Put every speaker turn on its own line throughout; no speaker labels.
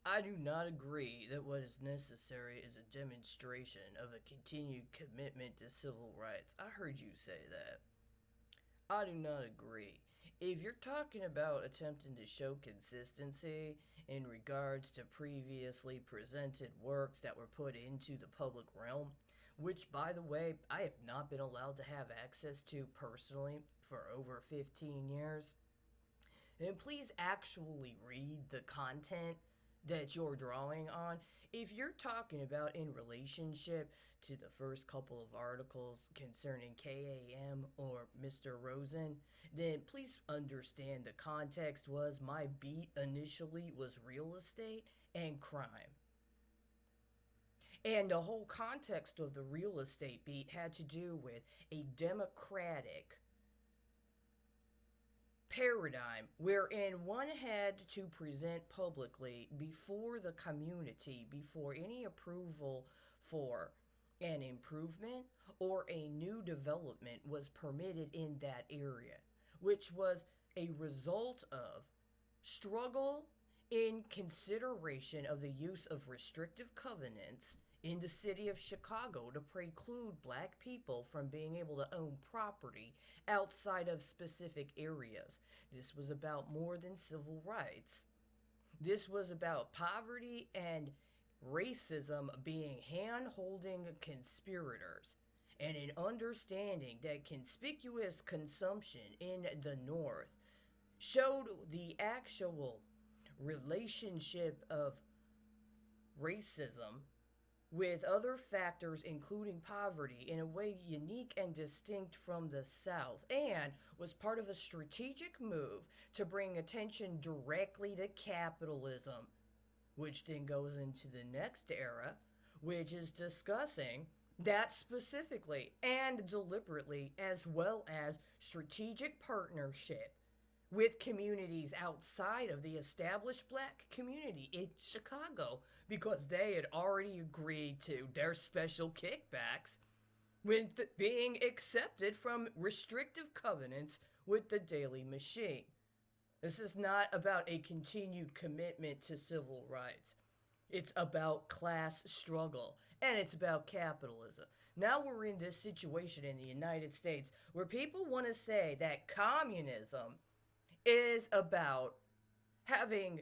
I do not agree that what is necessary is a demonstration of a continued commitment to civil rights. I heard you say that. I do not agree. If you're talking about attempting to show consistency in regards to previously presented works that were put into the public realm, which, by the way, I have not been allowed to have access to personally for over 15 years, then please actually read the content that you're drawing on. If you're talking about in relationship to the first couple of articles concerning KAM or Mr. Rosen, then please understand the context was my beat initially was real estate and crime. And the whole context of the real estate beat had to do with a democratic paradigm wherein one had to present publicly before the community, before any approval for an improvement or a new development was permitted in that area, which was a result of struggle in consideration of the use of restrictive covenants in the city of Chicago to preclude black people from being able to own property outside of specific areas. This was about more than civil rights. This was about poverty and racism being hand holding conspirators and an understanding that conspicuous consumption in the North showed the actual relationship of racism with other factors, including poverty, in a way unique and distinct from the South, and was part of a strategic move to bring attention directly to capitalism, which then goes into the next era, which is discussing that specifically and deliberately, as well as strategic partnership with communities outside of the established black community in Chicago because they had already agreed to their special kickbacks with being accepted from restrictive covenants with the Daily Machine. This is not about a continued commitment to civil rights. It's about class struggle and it's about capitalism. Now we're in this situation in the United States where people want to say that communism is about having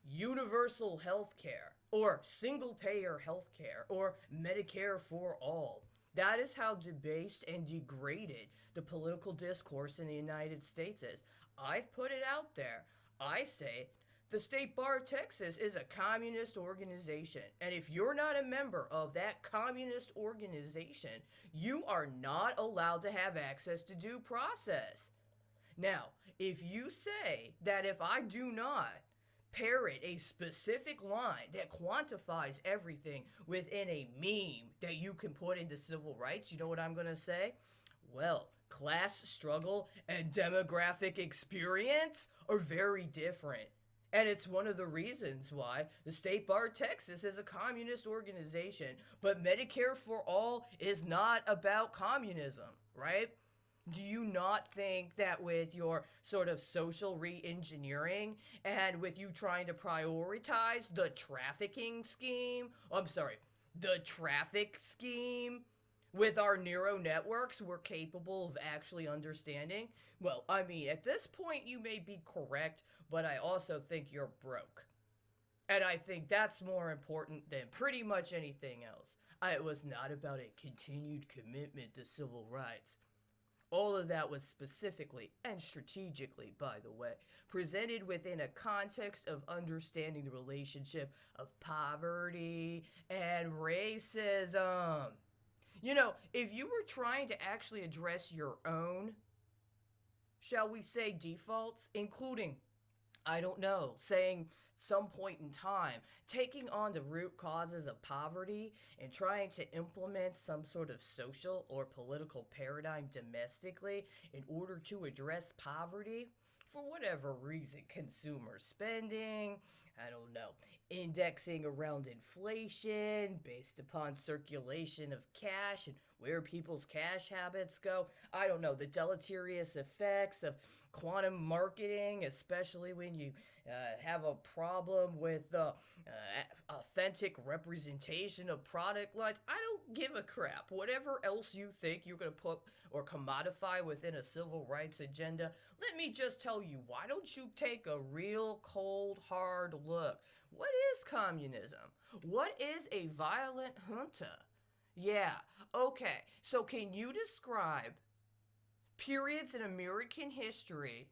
universal health care or single payer health care or Medicare for all. That is how debased and degraded the political discourse in the United States is. I've put it out there. I say the State Bar of Texas is a communist organization. And if you're not a member of that communist organization, you are not allowed to have access to due process. Now, if you say that if I do not parrot a specific line that quantifies everything within a meme that you can put into civil rights, you know what I'm going to say? Well, class struggle and demographic experience are very different. And it's one of the reasons why the State Bar of Texas is a communist organization, but Medicare for All is not about communism, right? Do you not think that with your sort of social re engineering and with you trying to prioritize the trafficking scheme, I'm sorry, the traffic scheme with our neural networks, we're capable of actually understanding? Well, I mean, at this point, you may be correct, but I also think you're broke. And I think that's more important than pretty much anything else. It was not about a continued commitment to civil rights. All of that was specifically and strategically, by the way, presented within a context of understanding the relationship of poverty and racism. You know, if you were trying to actually address your own, shall we say, defaults, including I don't know, saying some point in time, taking on the root causes of poverty and trying to implement some sort of social or political paradigm domestically in order to address poverty, for whatever reason, consumer spending, I don't know, indexing around inflation based upon circulation of cash and where people's cash habits go. I don't know, the deleterious effects of quantum marketing, especially when you have a problem with the authentic representation of product lines. I don't give a crap. Whatever else you think you're going to put or commodify within a civil rights agenda, let me just tell you, why don't you take a real cold, hard look? What is communism? What is a violent junta? Yeah, okay. So, can you describe periods in American history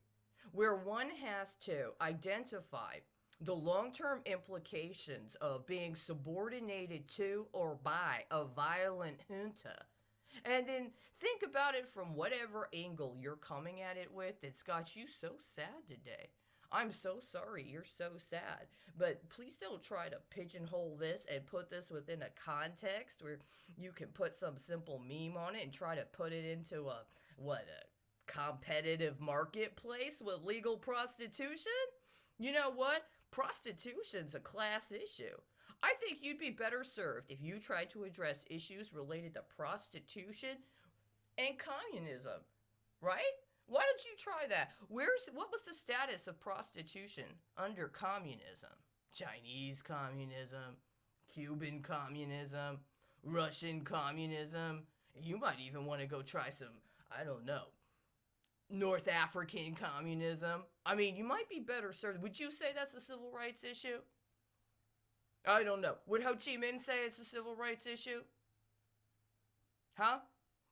where one has to identify the long term implications of being subordinated to or by a violent junta? And then think about it from whatever angle you're coming at it with that's got you so sad today. I'm so sorry you're so sad. But please don't try to pigeonhole this and put this within a context where you can put some simple meme on it and try to put it into a competitive marketplace with legal prostitution? You know what? Prostitution's a class issue. I think you'd be better served if you tried to address issues related to prostitution and communism, right? Why don't you try that? What was the status of prostitution under communism? Chinese communism, Cuban communism, Russian communism. You might even want to go try some, I don't know, North African communism. I mean, you might be better served. Would you say that's a civil rights issue? I don't know. Would Ho Chi Minh say it's a civil rights issue? Huh?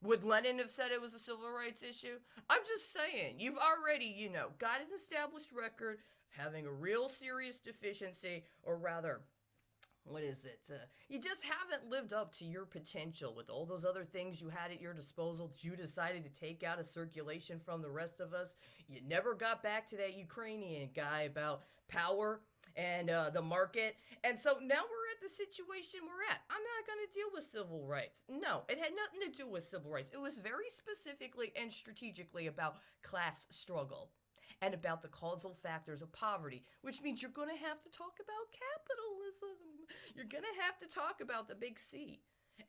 Would Lenin have said it was a civil rights issue? I'm just saying, you've already, got an established record of having a real serious deficiency, or rather, what is it? You just haven't lived up to your potential with all those other things you had at your disposal that you decided to take out of circulation from the rest of us. You never got back to that Ukrainian guy about power and the market. And so now we're at the situation we're at. I'm not going to deal with civil rights. No, it had nothing to do with civil rights. It was very specifically and strategically about class struggle and about the causal factors of poverty, which means you're going to have to talk about capitalism. You're going to have to talk about the big C.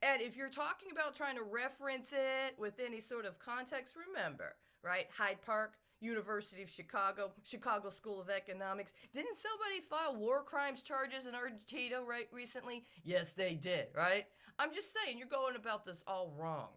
And if you're talking about trying to reference it with any sort of context, remember, right? Hyde Park, University of Chicago, Chicago School of Economics. Didn't somebody file war crimes charges in Argentina right recently? Yes, they did, right? I'm just saying, you're going about this all wrong.